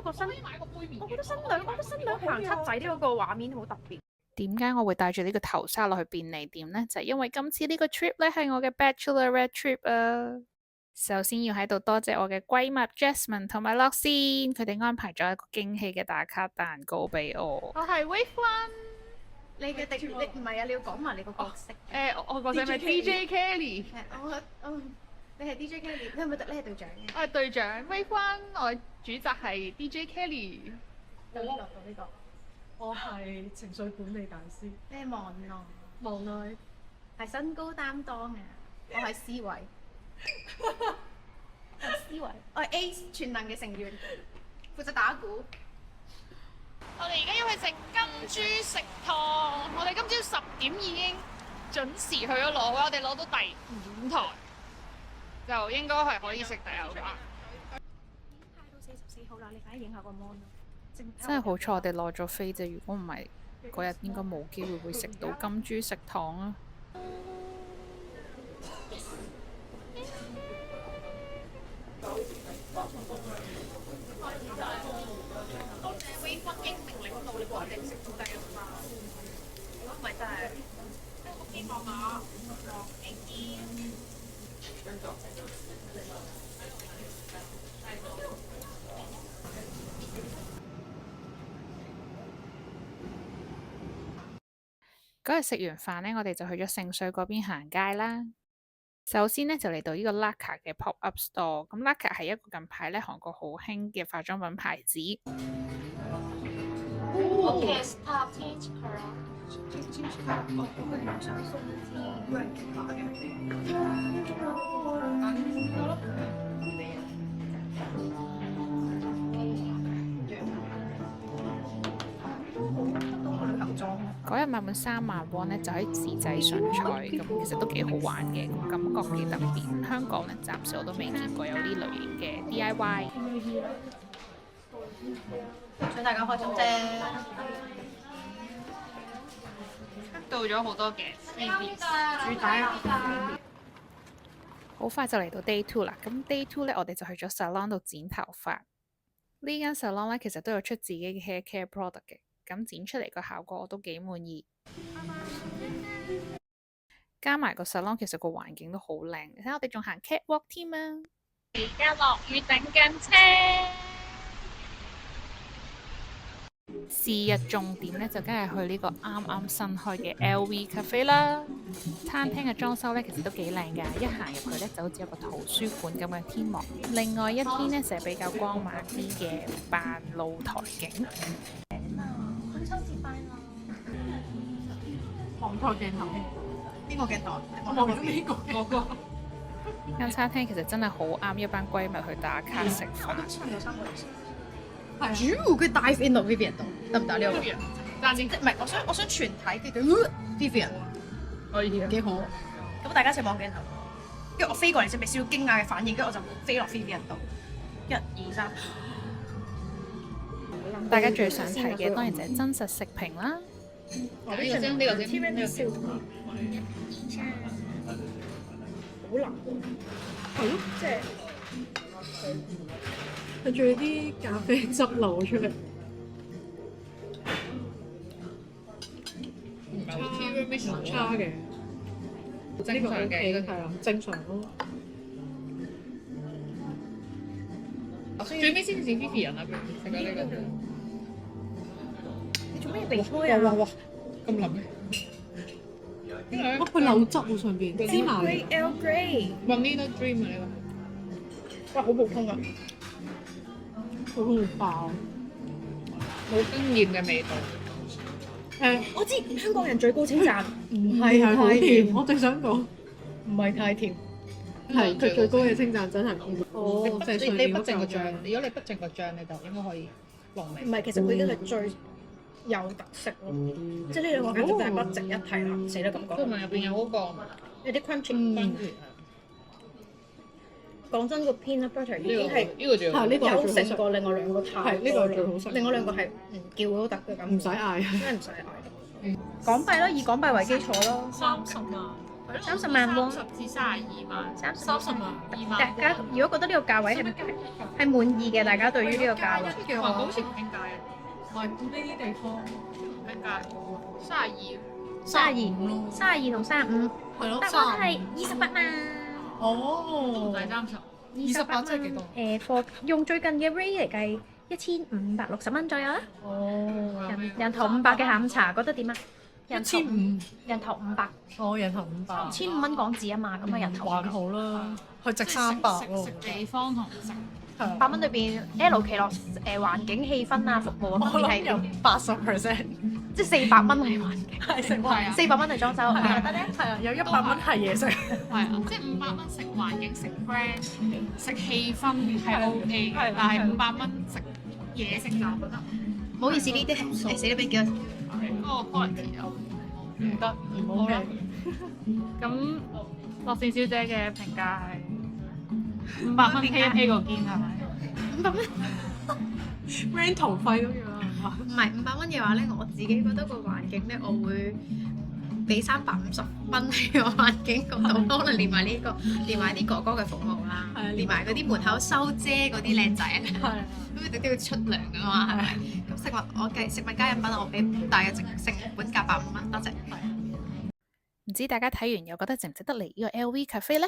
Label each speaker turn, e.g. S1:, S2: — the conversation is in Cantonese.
S1: 個新，我覺得新娘行七仔呢個畫面好特別。
S2: 點解我會帶住呢個頭紗落去便利店呢？就係因為今次呢個 trip 咧係我嘅 Bachelorette trip 啊！首先要喺度多謝我嘅閨蜜 Jasmine 同埋 Loxine，佢哋安排咗一個驚喜嘅打卡蛋糕俾我。
S1: 我係 Wave One，你嘅你唔係啊？你要講埋你個角色。我角色係 DJ Kelly。你係 DJ Kelly，你係隊長嘅？我係隊長 Wave One，我主責係 DJ Kelly。到呢個。
S3: 我係情緒管理大師。
S1: 你係望內。
S3: 望內
S1: 係身高擔當嘅。我係 C 位。C 位。我係 A 全能嘅成員，負責打鼓。我哋而家要去食金豬食堂，我哋今朝10點已經準時去咗攞，我哋攞到第5台，就應該係可以食第6台。派到44號啦，你快啲影下個 mon 啦。
S2: 真係好彩我哋攞咗飛啫，如果唔係嗰日應該冇機會會食到金豬食堂啊！
S1: 多謝 Wave One 英明領導，你話你食到第6嘛？如果唔係真係，希望我
S2: 嗰日食完飯呢，我哋就去咗聖水嗰邊行街啦。首先呢，就嚟到呢個 Laka 嘅 pop-up store。咁 Laka 係一個近排呢韓國好興嘅化妝品牌子。嗰日買滿3萬won呢，就可以自製唇彩，咁其實都幾好玩嘅，感覺幾特別。香港呢，暫時我都未見過有呢類型嘅 DIY。
S1: 想大家開心啫。到咗好多嘅主打啊！
S2: 好快就嚟到 Day 2啦，咁 Day 2呢，我哋就去咗 salon 度剪頭髮。呢間 salon 呢，其實都有出自己嘅 hair care product 嘅。咁剪出嚟個效果我都幾滿意，加埋個 salon 其實個環境都好靚，你睇我哋仲行 catwalk 添啊！
S1: 而家落雨等緊車。
S2: 是日重點呢，就梗係去呢個啱啱新開嘅 LV Cafe 啦。餐廳嘅裝修呢，其實都幾靚㗎，一行入去呢，就好似有個圖書館咁嘅天幕。另外一邊呢，就係比較光猛啲嘅扮露台景。
S3: 望台鏡頭，
S1: 邊個鏡頭？
S3: 我望緊呢個。我個
S2: 間餐廳其實真係好啱一班閨蜜去打卡食飯。
S1: 差唔多3個月。
S3: 係。
S1: 佢 dive in 到 Vivian 度，得唔得呢個？但係唔係，我想全體叫做 Vivian。
S3: 可以幾好。
S1: 咁大家一齊望鏡頭，跟住我飛過嚟先，俾少少驚訝嘅反應，跟住我就飛落 Vivian 度。1、2、3。
S2: 大家最想睇嘅當然就係真實食評啦。
S1: 呢個先，呢個先。好難喎。
S3: 係咯，
S1: 即係
S3: 佢仲有啲咖啡汁流出嚟。唔差嘅，
S1: 正常嘅，
S3: 係啊，正常咯。
S1: 最尾先至 Vivian 啊，食咗呢個。你做咩避開啊？
S3: 哇！咁腍咩？佢漏汁喎上邊，芝麻嚟。
S1: Earl Grey。Vanilla Dream 啊呢個。哇！好普通啊。
S3: 好容易爆。
S1: 冇經驗嘅味道。我知香港人最高稱讚，唔
S3: 係
S1: 係
S3: 好甜，
S1: 太甜，
S3: 我正想講，
S1: 唔係太甜。
S3: 係佢最高嘅稱讚真係。哦，
S1: 你不正個醬，如果你不正個醬，你就應該可以濃味。唔係，其實佢已經係最有特色咯。即係呢兩個簡直係不值一提啦，死得咁講。佢入邊有嗰個有啲 crunchy。講真，個 peanut butter 已經係
S3: 呢個最好，
S1: 優勝過另外兩個太。
S3: 係呢個最好食。
S1: 另外兩個係唔叫都得嘅咁。
S3: 唔使嗌，
S1: 真係唔使嗌。港幣咯，以港幣為基礎咯。
S3: 30萬。
S4: 30萬喎
S1: 30至32萬，
S3: 30萬
S4: 大家如果覺得呢個價位係滿意嘅，大家對於呢個價位，
S3: 嘅話，
S1: 環保好似唔興價嘅，
S3: 係呢啲地方
S1: 唔興價32，
S4: 32
S3: 咯，
S4: 32同35，
S3: 係咯，
S4: 答案係28萬。
S3: 哦，
S1: 第30。
S3: 28即係幾多？
S4: 貨用最近嘅 rate 嚟計，1560蚊左右啦。
S3: 哦，
S4: 人頭500嘅下午茶覺得點啊？人頭
S3: 1500，
S4: 人頭500，
S3: 哦，人頭500，
S4: 1500蚊港紙啊嘛，咁啊人頭
S3: 還好啦，佢值300喎
S1: 食，地方同食
S4: 500蚊裏邊 L 奇樂環境氣氛啊服務
S3: 我
S4: 啊方面
S3: 諗有
S4: 係
S3: 80%，
S4: 即係400蚊係環境
S3: 係食環，
S1: 係啊
S4: ，400蚊係裝修，你覺得咧？
S3: 係啊，有100蚊係嘢食，
S1: 係啊，即係500蚊食環境食 friend 食氣氛係 OK 嘅，但係500蚊食嘢食就覺得
S4: 唔好意思，呢啲係死都俾幾多？
S1: 嗰個 quality 就
S3: 唔得，唔
S1: 好啦
S3: OK。
S1: 咁樂善小姐嘅評價係500蚊 K1A 個肩係咪？
S4: 500蚊
S3: rental 費都要啦，
S4: 唔係500蚊嘅話咧，我自己覺得個環境咧，我會俾350蚊喺個環境嗰度，可能連埋呢個，連埋啲哥哥嘅服務啦
S3: 係啊，
S4: 連埋嗰啲門口收遮嗰啲靚仔，
S3: 係
S4: 咁佢哋都要出糧噶嘛，係咪？咁食物我計食物加飲品，我俾大約成本價85蚊，多謝。
S2: 唔知大家睇完又覺得值唔值得嚟呢個 LV Cafe 呢？